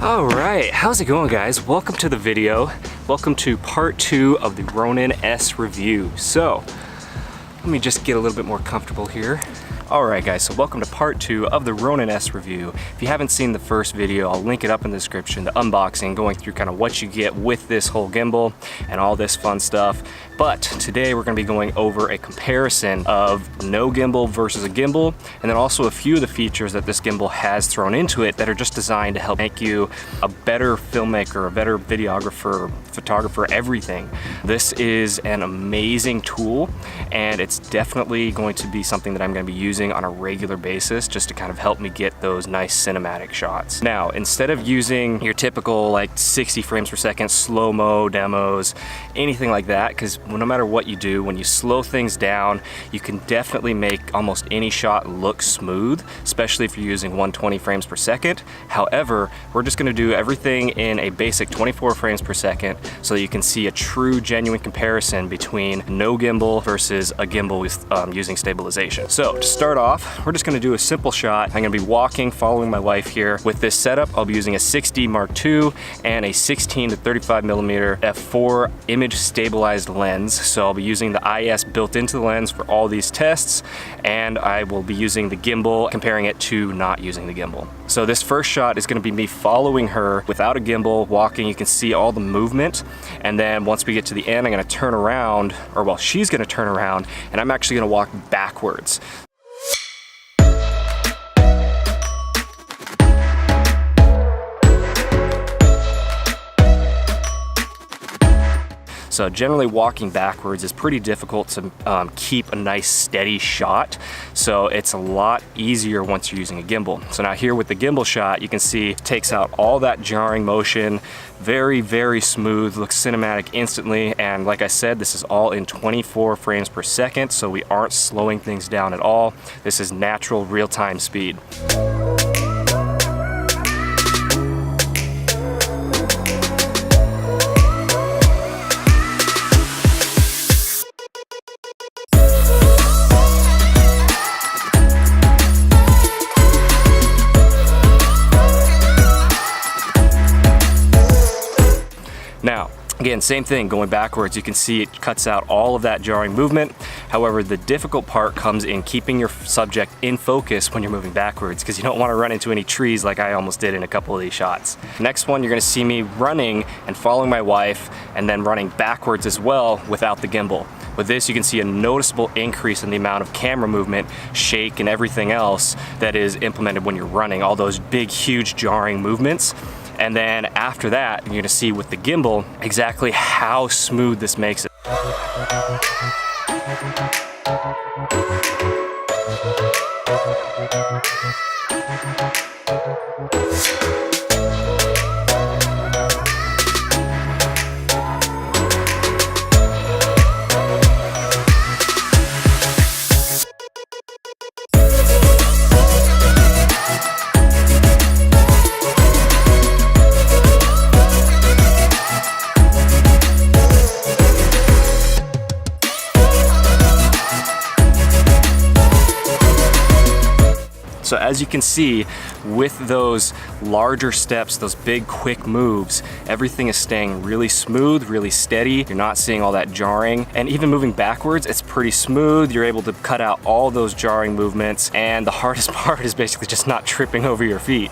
All right, how's it going, guys? Welcome to the video. Welcome to part 2 of the Ronin-S review. So, let me just get a little bit more comfortable here. All right, guys, so welcome to part 2 of the Ronin-S review. If you haven't seen the first video, I'll link it up in the description, the unboxing, going through kind of what you get with this whole gimbal and all this fun stuff. But today we're gonna be going over a comparison of no gimbal versus a gimbal, and then also a few of the features that this gimbal has thrown into it that are just designed to help make you a better filmmaker, a better videographer, photographer, everything. This is an amazing tool, and it's definitely going to be something that I'm gonna be using on a regular basis just to kind of help me get those nice cinematic shots. Now, instead of using your typical like 60 frames per second slow-mo demos, anything like that, because no matter what you do, when you slow things down, you can definitely make almost any shot look smooth, especially if you're using 120 frames per second. However, we're just gonna do everything in a basic 24 frames per second so that you can see a true, genuine comparison between no gimbal versus a gimbal with using stabilization. So to start off, we're just gonna do a simple shot. I'm gonna be walking, following my wife here. With this setup, I'll be using a 6D Mark II and a 16 to 35 millimeter f4 image stabilized lens. So I'll be using the IS built into the lens for all these tests, and I will be using the gimbal, comparing it to not using the gimbal. So this first shot is gonna be me following her without a gimbal, walking. You can see all the movement, and then once we get to the end, I'm gonna turn around, or well, she's gonna turn around, and I'm actually gonna walk backwards. So generally walking backwards is pretty difficult to keep a nice steady shot. So it's a lot easier once you're using a gimbal. So now here with the gimbal shot, you can see it takes out all that jarring motion, very, very smooth, looks cinematic instantly. And like I said, this is all in 24 frames per second. So we aren't slowing things down at all. This is natural real-time speed. Now, again, same thing, going backwards, you can see it cuts out all of that jarring movement. However, the difficult part comes in keeping your subject in focus when you're moving backwards, because you don't want to run into any trees like I almost did in a couple of these shots. Next one, you're going to see me running and following my wife, and then running backwards as well without the gimbal. With this, you can see a noticeable increase in the amount of camera movement, shake, and everything else that is implemented when you're running, all those big, huge, jarring movements. And then after that, you're gonna see with the gimbal exactly how smooth this makes it. So as you can see, with those larger steps, those big quick moves, everything is staying really smooth, really steady. You're not seeing all that jarring. And even moving backwards, it's pretty smooth. You're able to cut out all those jarring movements. And the hardest part is basically just not tripping over your feet.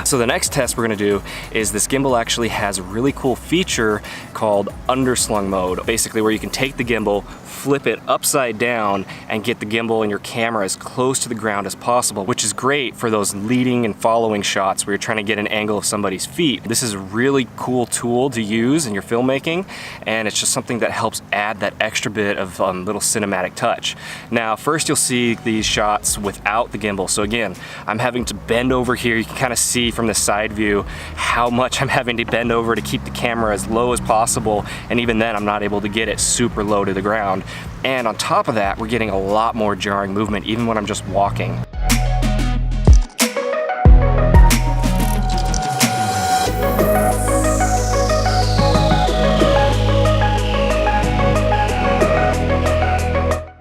So the next test we're gonna do is this gimbal actually has a really cool feature called underslung mode. Basically where you can take the gimbal, flip it upside down, and get the gimbal and your camera as close to the ground as possible, which is great for those leading and following shots where you're trying to get an angle of somebody's feet. This is a really cool tool to use in your filmmaking, and it's just something that helps add that extra bit of little cinematic touch. Now, first you'll see these shots without the gimbal. So again, I'm having to bend over here. You can kind of see from the side view how much I'm having to bend over to keep the camera as low as possible, and even then I'm not able to get it super low to the ground. And on top of that, we're getting a lot more jarring movement even when I'm just walking.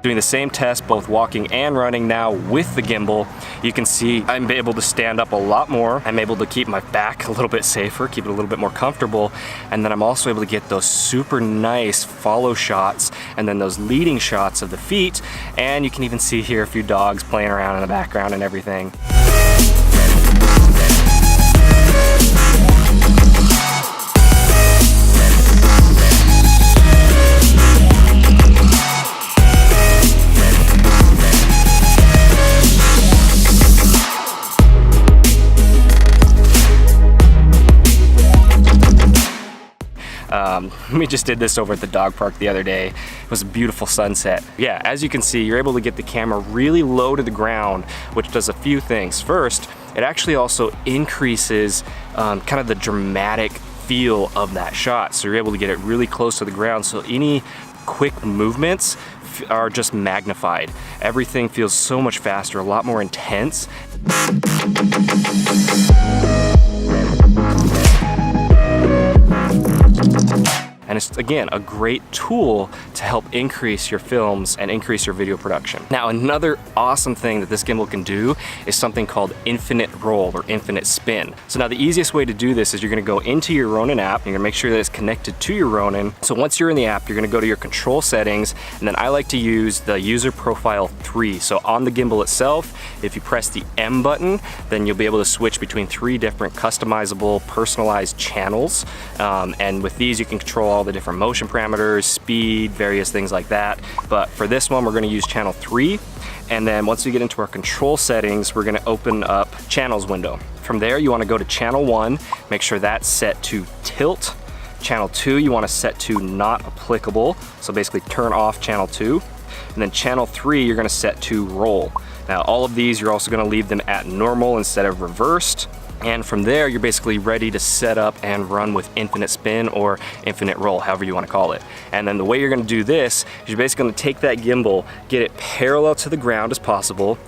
Doing the same test, both walking and running now with the gimbal. You can see I'm able to stand up a lot more. I'm able to keep my back a little bit safer, keep it a little bit more comfortable. And then I'm also able to get those super nice follow shots and then those leading shots of the feet. And you can even see here a few dogs playing around in the background and everything. We just did this over at the dog park the other day. It was a beautiful sunset. Yeah, as you can see, you're able to get the camera really low to the ground, which does a few things. First, it actually also increases kind of the dramatic feel of that shot. So you're able to get it really close to the ground, so any quick movements are just magnified. Everything feels so much faster, a lot more intense. And it's, again, a great tool to help increase your films and increase your video production. Now, another awesome thing that this gimbal can do is something called infinite roll or infinite spin. So now the easiest way to do this is you're gonna go into your Ronin app, you're gonna make sure that it's connected to your Ronin. So once you're in the app, you're gonna go to your control settings, and then I like to use the user profile 3. So on the gimbal itself, if you press the M button, then you'll be able to switch between 3 different customizable, personalized channels. And with these, you can control all the different motion parameters, speed, various things like that. But for this one, we're gonna use channel 3. And then once we get into our control settings, we're gonna open up channels window. From there, you wanna go to channel 1, make sure that's set to tilt. Channel 2, you wanna set to not applicable. So basically turn off channel 2. And then channel 3, you're gonna set to roll. Now all of these, you're also gonna leave them at normal instead of reversed. And from there, you're basically ready to set up and run with infinite spin or infinite roll, however you want to call it. And then the way you're going to do this is you're basically going to take that gimbal, get it parallel to the ground as possible,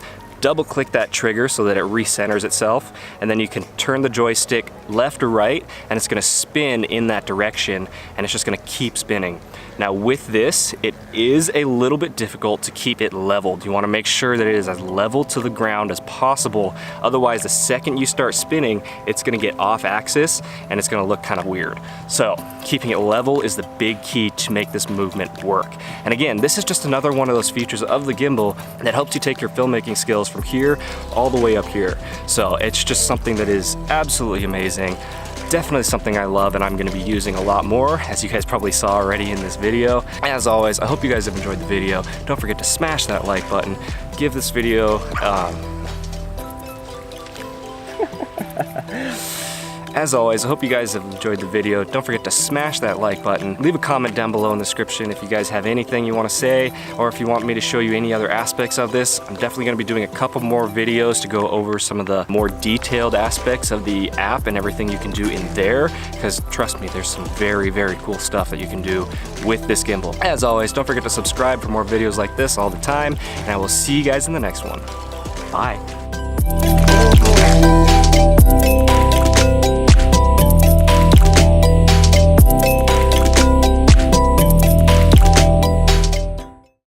double click that trigger so that it recenters itself, and then you can turn the joystick left or right, and it's going to spin in that direction, and it's just going to keep spinning. Now with this, it is a little bit difficult to keep it leveled. You want to make sure that it is as level to the ground as possible. Otherwise, the second you start spinning, it's going to get off axis and it's going to look kind of weird. So keeping it level is the big key to make this movement work. And again, this is just another one of those features of the gimbal that helps you take your filmmaking skills from here all the way up here. So it's just something that is absolutely amazing. Definitely something I love and I'm going to be using a lot more, as you guys probably saw already in this video. As always, I hope you guys have enjoyed the video. Don't forget to smash that like button. Give this video As always, I hope you guys have enjoyed the video. Don't forget to smash that like button. Leave a comment down below in the description if you guys have anything you want to say, or if you want me to show you any other aspects of this. I'm definitely going to be doing a couple more videos to go over some of the more detailed aspects of the app and everything you can do in there, because trust me, there's some very, very cool stuff that you can do with this gimbal. As always, don't forget to subscribe for more videos like this all the time, and I will see you guys in the next one. Bye.